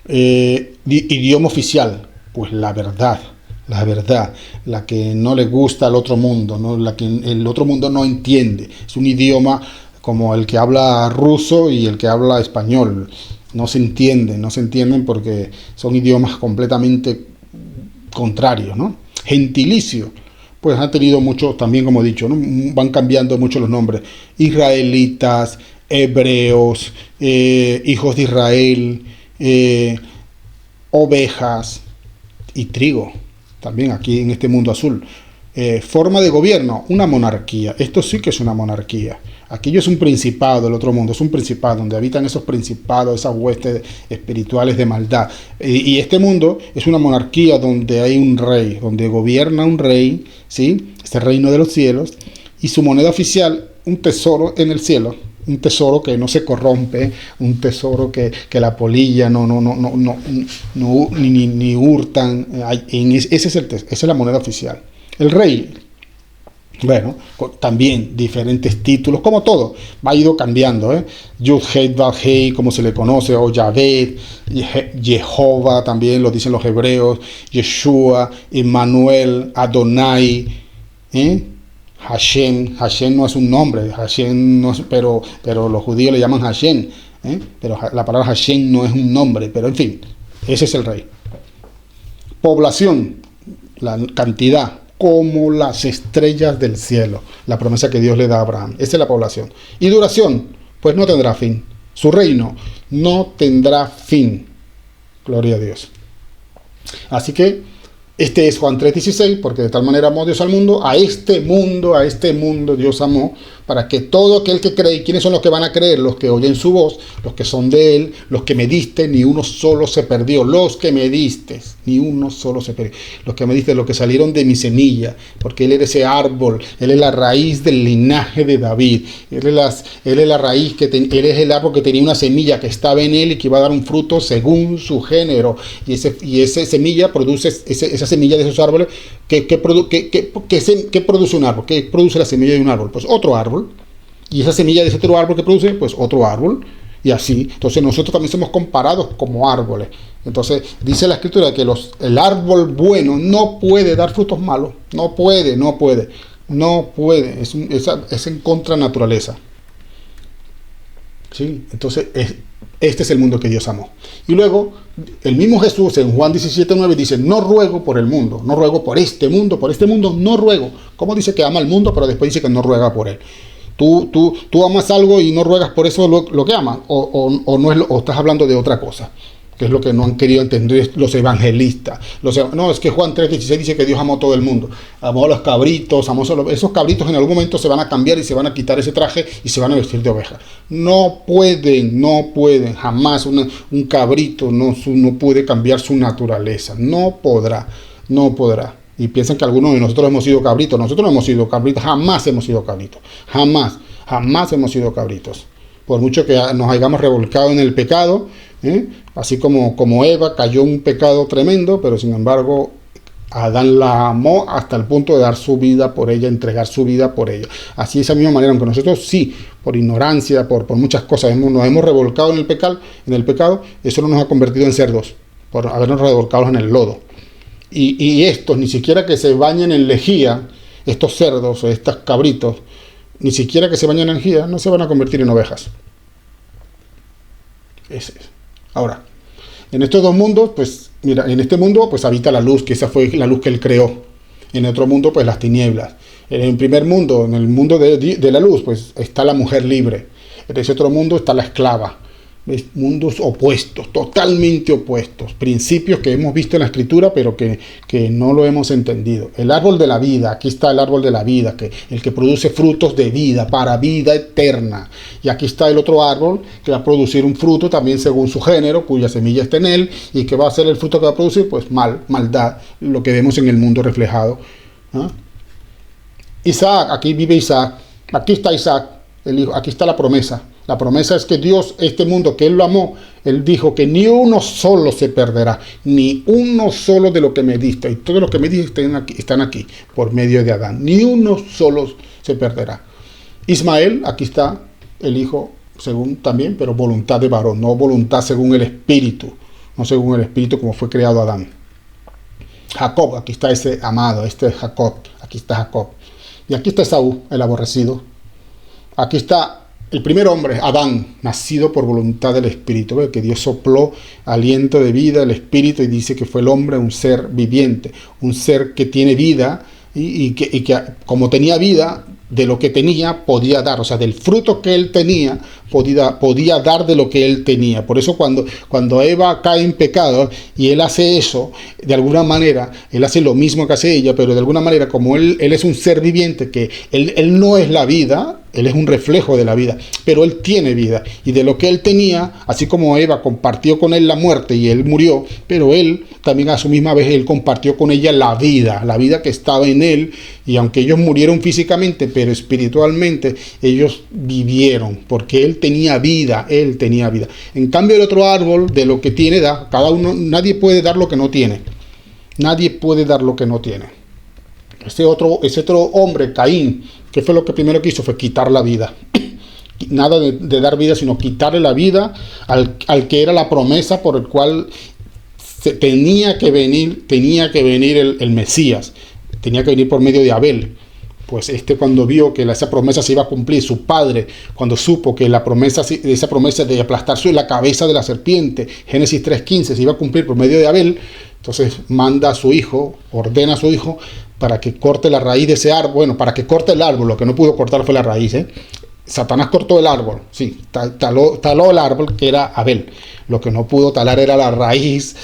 Idioma oficial, pues la verdad, la que no le gusta al otro mundo, ¿no? La que el otro mundo no entiende. Es un idioma como el que habla ruso y el que habla español. No se entienden porque son idiomas completamente contrarios, ¿no? Gentilicio, pues han tenido mucho, también como he dicho, ¿no? Van cambiando mucho los nombres. Israelitas, hebreos, hijos de Israel, ovejas y trigo, también aquí en este mundo azul. Forma de gobierno, una monarquía. Esto sí que es una monarquía. Aquello es un principado, el otro mundo es un principado, donde habitan esos principados, esas huestes espirituales de maldad. Y este mundo es una monarquía donde hay un rey, donde gobierna un rey, ¿sí? Este reino de los cielos, y su moneda oficial, un tesoro en el cielo. Un tesoro que no se corrompe, un tesoro que la polilla ni hurtan. Esa es la moneda oficial. El rey, bueno, también diferentes títulos, como todo, ha ido cambiando, Yud-Hei, Vav-Hei, como se le conoce, o Yahvé, Jehová, también lo dicen los hebreos, Yeshua, Emmanuel, Adonai, Hashem no es un nombre, pero los judíos le llaman Hashem, pero la palabra Hashem no es un nombre, pero en fin, ese es el rey. Población, la cantidad, como las estrellas del cielo, la promesa que Dios le da a Abraham, esa es la población. Y duración, pues no tendrá fin, su reino no tendrá fin, gloria a Dios. Así que este es Juan 3:16, porque de tal manera amó Dios al mundo, a este mundo Dios amó, para que todo aquel que cree, ¿quiénes son los que van a creer? Los que oyen su voz, los que son de él, los que me diste, ni uno solo se perdió. Los que me diste, ni uno solo se perdió. Los que me diste, los que salieron de mi semilla, porque él era ese árbol, él es la raíz del linaje de David, él es la raíz, él es el árbol que tenía una semilla que estaba en él y que iba a dar un fruto según su género. Y esa semilla produce, esa semilla de esos árboles, ¿qué produce un árbol? ¿Qué produce la semilla de un árbol? Pues otro árbol. Y esa semilla de ese otro árbol que produce, pues otro árbol. Y así. Entonces nosotros también somos comparados como árboles. Entonces dice la escritura que el árbol bueno no puede dar frutos malos. No puede. Es en contra de naturaleza. ¿Sí? Entonces este es el mundo que Dios amó. Y luego el mismo Jesús en Juan 17:9 dice: no ruego por el mundo, no ruego por este mundo, no ruego. ¿Cómo dice que ama al mundo, pero después dice que no ruega por él? Tú amas algo y no ruegas por eso lo que amas, o estás hablando de otra cosa, que es lo que no han querido entender los evangelistas. No, es que Juan 3:16 dice que Dios amó a todo el mundo, amó a los cabritos, esos cabritos en algún momento se van a cambiar y se van a quitar ese traje y se van a vestir de oveja. No pueden, jamás un cabrito no puede cambiar su naturaleza, no podrá. Y piensan que algunos de nosotros hemos sido cabritos. Nosotros no hemos sido cabritos, jamás hemos sido cabritos, jamás hemos sido cabritos. Por mucho que nos hayamos revolcado en el pecado, así como Eva cayó en un pecado tremendo, pero sin embargo Adán la amó hasta el punto de dar su vida por ella, entregar su vida por ella. Así de esa misma manera, aunque nosotros sí, por ignorancia, por muchas cosas, nos hemos revolcado en el pecado, eso no nos ha convertido en cerdos, por habernos revolcado en el lodo. Y estos, ni siquiera que se bañen en lejía, estos cerdos o estos cabritos, ni siquiera que se bañen en lejía, no se van a convertir en ovejas. Ahora, en estos dos mundos, pues, mira, en este mundo, pues habita la luz, que esa fue la luz que él creó. En otro mundo, pues las tinieblas. En el primer mundo, en el mundo de la luz, pues está la mujer libre. En ese otro mundo está la esclava. Mundos opuestos, totalmente opuestos, principios que hemos visto en la escritura pero que no lo hemos entendido. El árbol de la vida, aquí está el árbol de la vida, el que produce frutos de vida, para vida eterna. Y aquí está el otro árbol que va a producir un fruto también según su género, cuya semilla está en él, y que va a ser el fruto que va a producir, pues maldad, lo que vemos en el mundo reflejado. Isaac, aquí vive Isaac, aquí está Isaac, el hijo, aquí está la promesa. La promesa es que Dios, este mundo que Él lo amó, Él dijo que ni uno solo se perderá, ni uno solo de lo que me diste. Y todo lo que me diste están aquí, por medio de Adán. Ni uno solo se perderá. Ismael, aquí está el hijo, según también, pero voluntad de varón, no voluntad según el espíritu, no según el espíritu como fue creado Adán. Jacob, aquí está ese amado, este es Jacob, aquí está Jacob. Y aquí está Esaú, el aborrecido. Aquí está el primer hombre, Adán, nacido por voluntad del Espíritu, ¿ve? Que Dios sopló aliento de vida al Espíritu y dice que fue el hombre un ser viviente, un ser que tiene vida y que como tenía vida, de lo que tenía podía dar, o sea, del fruto que él tenía podía dar de lo que él tenía. Por eso cuando Eva cae en pecado y él hace eso, de alguna manera, él hace lo mismo que hace ella, pero de alguna manera como él es un ser viviente, que él no es la vida, él es un reflejo de la vida, pero él tiene vida, y de lo que él tenía, así como Eva compartió con él la muerte y él murió, pero él también a su misma vez, él compartió con ella la vida que estaba en él, y aunque ellos murieron físicamente, pero espiritualmente ellos vivieron, porque él tenía vida. En cambio el otro árbol, de lo que tiene, da, cada uno, nadie puede dar lo que no tiene, Ese otro hombre, Caín, ¿qué fue lo que primero que hizo? Fue quitar la vida. Nada de dar vida, sino quitarle la vida al que era la promesa por el cual tenía que venir el Mesías. Tenía que venir por medio de Abel. Pues cuando vio que esa promesa se iba a cumplir, su padre, cuando supo que esa promesa de aplastar la cabeza de la serpiente, Génesis 3:15, se iba a cumplir por medio de Abel, entonces manda a su hijo, ordena a su hijo, para que corte la raíz de ese árbol, para que corte el árbol, lo que no pudo cortar fue la raíz, Satanás cortó el árbol, sí, taló el árbol que era Abel. Lo que no pudo talar era la raíz.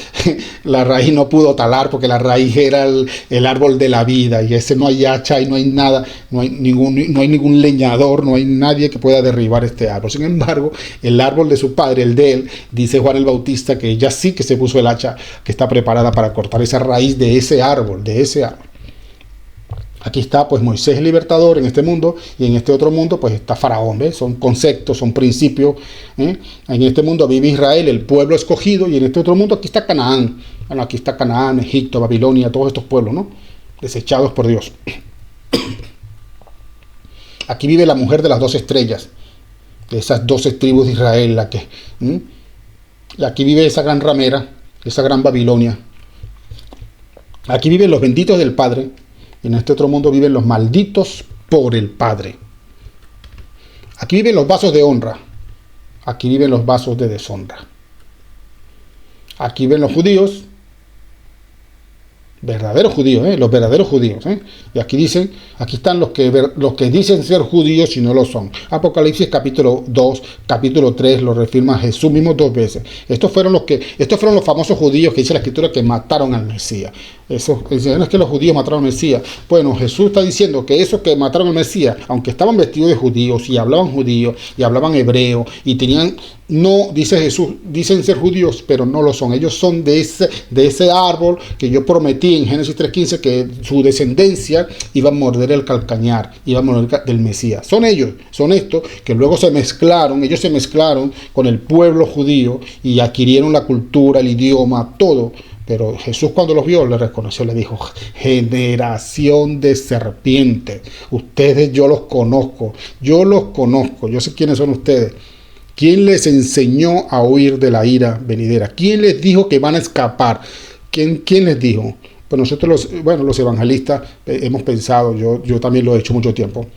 La raíz no pudo talar porque la raíz era el árbol de la vida. Y ese no hay hacha y no hay nada, no hay ningún leñador, no hay nadie que pueda derribar este árbol. Sin embargo, el árbol de su padre, el de él, dice Juan el Bautista que ella sí que se puso el hacha que está preparada para cortar esa raíz de ese árbol, de ese árbol. Aquí está pues Moisés el libertador en este mundo, y en este otro mundo pues está Faraón, ¿ves? Son conceptos, son principios, ¿eh? En este mundo vive Israel, el pueblo escogido, y en este otro mundo aquí está Canaán. Bueno, aquí está Canaán, Egipto, Babilonia, todos estos pueblos, ¿no? Desechados por Dios. Aquí vive la mujer de las 2 estrellas, de esas 12 tribus de Israel, aquí vive esa gran ramera, esa gran Babilonia. Aquí viven los benditos del Padre. Y en este otro mundo viven los malditos por el Padre. Aquí viven los vasos de honra. Aquí viven los vasos de deshonra. Aquí viven los judíos. Verdaderos judíos, los verdaderos judíos. Y aquí dicen, aquí están los que dicen ser judíos y no lo son. Apocalipsis capítulo 2, capítulo 3 lo reafirma Jesús mismo 2 veces. Estos fueron los famosos judíos que dice la escritura que mataron al Mesías. No es que los judíos mataron al Mesías. Bueno, Jesús está diciendo que esos que mataron al Mesías, aunque estaban vestidos de judíos y hablaban judío y hablaban hebreo y tenían, no, dice Jesús, dicen ser judíos, pero no lo son. Ellos son de ese árbol que yo prometí en Génesis 3:15 que su descendencia iba a morder el calcañar, iba a morder del Mesías. Son ellos, son estos que luego ellos se mezclaron con el pueblo judío y adquirieron la cultura, el idioma, todo. Pero Jesús cuando los vio, le reconoció, le dijo: generación de serpientes, ustedes yo los conozco, yo sé quiénes son ustedes. ¿Quién les enseñó a huir de la ira venidera? ¿Quién les dijo que van a escapar? ¿Quién les dijo? Pues nosotros los evangelistas hemos pensado, yo también lo he hecho mucho tiempo,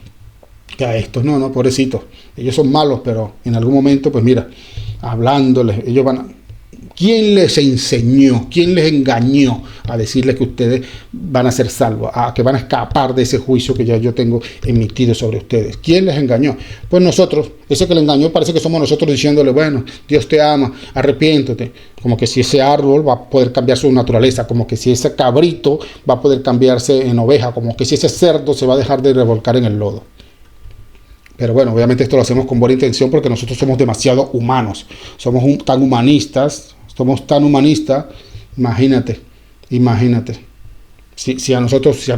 que a estos, no, pobrecitos, ellos son malos, pero en algún momento, pues mira, hablándoles, ellos van a... ¿Quién les enseñó? ¿Quién les engañó a decirles que ustedes van a ser salvos? A que van a escapar de ese juicio que ya yo tengo emitido sobre ustedes. ¿Quién les engañó? Pues nosotros. Ese que le engañó parece que somos nosotros diciéndole: bueno, Dios te ama, arrepiéntete. Como que si ese árbol va a poder cambiar su naturaleza, como que si ese cabrito va a poder cambiarse en oveja, como que si ese cerdo se va a dejar de revolcar en el lodo. Pero bueno, obviamente esto lo hacemos con buena intención porque nosotros somos demasiado humanos. Somos tan humanistas, imagínate. Si a nosotros,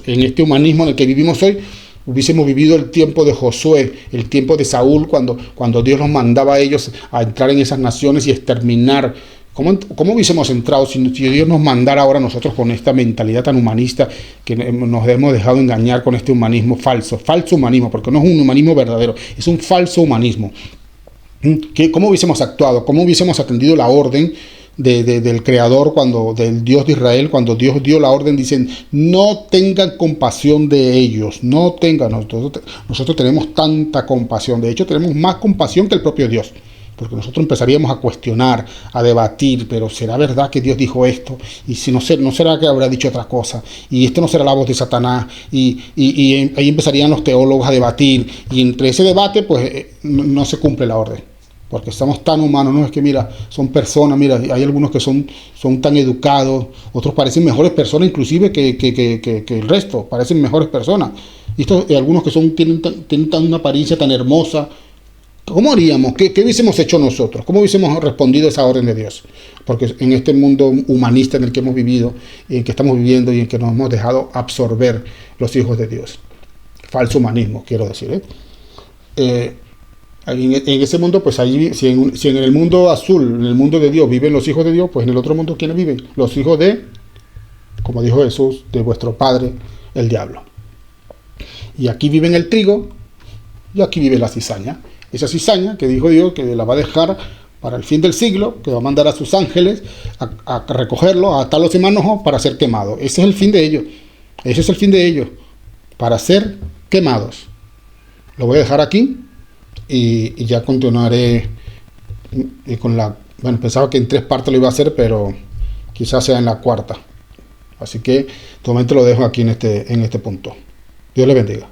en este humanismo en el que vivimos hoy, hubiésemos vivido el tiempo de Josué, el tiempo de Saúl, cuando Dios los mandaba a ellos a entrar en esas naciones y exterminar. ¿Cómo hubiésemos entrado si Dios nos mandara ahora a nosotros con esta mentalidad tan humanista que nos hemos dejado engañar con este humanismo falso humanismo, porque no es un humanismo verdadero, es un falso humanismo? ¿Cómo hubiésemos actuado? ¿Cómo hubiésemos atendido la orden del Creador, del Dios de Israel, cuando Dios dio la orden? Dicen: no tengan compasión de ellos, nosotros tenemos tanta compasión, de hecho tenemos más compasión que el propio Dios. Porque nosotros empezaríamos a cuestionar, a debatir, pero ¿será verdad que Dios dijo esto? Y si no será que habrá dicho otra cosa, y esto no será la voz de Satanás, y ahí empezarían los teólogos a debatir, y entre ese debate pues no se cumple la orden, porque estamos tan humanos. No es que mira, son personas, mira, hay algunos que son tan educados, otros parecen mejores personas inclusive que el resto, parecen mejores personas, y algunos que tienen una apariencia tan hermosa. ¿Cómo haríamos? ¿Qué hubiésemos hecho nosotros? ¿Cómo hubiésemos respondido a esa orden de Dios? Porque en este mundo humanista en el que hemos vivido, y en el que estamos viviendo y en el que nos hemos dejado absorber los hijos de Dios. Falso humanismo, quiero decir. En ese mundo, pues ahí, si en el mundo azul, en el mundo de Dios, viven los hijos de Dios, pues en el otro mundo, ¿quiénes viven? Los hijos de, como dijo Jesús, de vuestro padre, el diablo. Y aquí viven el trigo, y aquí vive la cizaña. Esa cizaña que dijo Dios que la va a dejar para el fin del siglo, que va a mandar a sus ángeles a recogerlo, a atarlos en manojo para ser quemados. Ese es el fin de ellos. Para ser quemados. Lo voy a dejar aquí y ya continuaré con bueno, pensaba que en 3 partes lo iba a hacer, pero quizás sea en la 4ª. Así que de momento lo dejo aquí en este punto. Dios le bendiga.